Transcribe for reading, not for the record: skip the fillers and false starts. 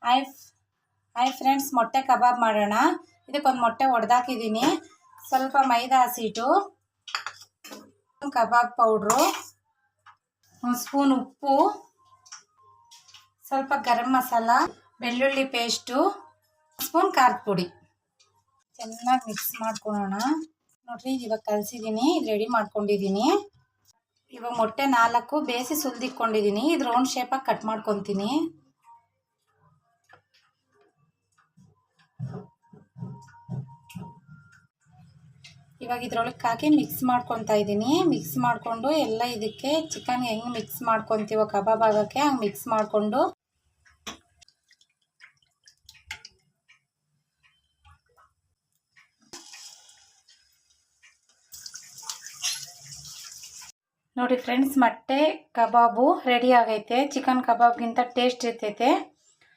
Hi hi friends, ಮೊಟ್ಟೆ ಕಬಾಬ್ ಮಾಡೋಣ. ಇದಕ್ಕೊಂದು ಮೊಟ್ಟೆ ಒಡೆದಾಕಿದ್ದೀನಿ. ಸ್ವಲ್ಪ ಮೈದಾ ಹಸಿಟ್ಟು, ಕಬಾಬ್ ಪೌಡ್ರು, 1 ಸ್ಪೂನ್ ಉಪ್ಪು, ಸ್ವಲ್ಪ ಗರಂ ಮಸಾಲ, ಬೆಳ್ಳುಳ್ಳಿ ಪೇಸ್ಟು, 1 ಸ್ಪೂನ್ ಖಾರದ ಪುಡಿ. ಚೆನ್ನಾಗಿ ಮಿಕ್ಸ್ ಮಾಡ್ಕೊಳ್ಳೋಣ. ನೋಡ್ರಿ, ಇವಾಗ ಕಲಸಿದ್ದೀನಿ, ಇದು ರೆಡಿ ಮಾಡ್ಕೊಂಡಿದ್ದೀನಿ. ಇವಾಗ ಮೊಟ್ಟೆ 4 ಬೇಯಿಸಿ ಸುಲಿದಿಟ್ಕೊಂಡಿದ್ದೀನಿ. ಇದು ರೌಂಡ್ ಶೇಪಾಗಿ ಕಟ್ ಮಾಡ್ಕೊತೀನಿ. ಇವಾಗ ಇದ್ರೊಳಗೆ ಹಾಕಿ ಮಿಕ್ಸ್ ಮಾಡ್ಕೊತಾ ಇದ್ದೀನಿ. ಮಿಕ್ಸ್ ಮಾಡಿಕೊಂಡು ಎಲ್ಲ ಇದಕ್ಕೆ ಚಿಕನ್ ಹೆಂಗೆ ಮಿಕ್ಸ್ ಮಾಡ್ಕೊತೀವೋ ಕಬಾಬ್ ಆಗೋಕ್ಕೆ ಹಂಗೆ ಮಿಕ್ಸ್ ಮಾಡಿಕೊಂಡು ನೋಡಿ ಫ್ರೆಂಡ್ಸ್, ಮೊಟ್ಟೆ ಕಬಾಬು ರೆಡಿ ಆಗೈತೆ. ಚಿಕನ್ ಕಬಾಬ್ಗಿಂತ ಟೇಸ್ಟ್ ಇರ್ತೈತೆ.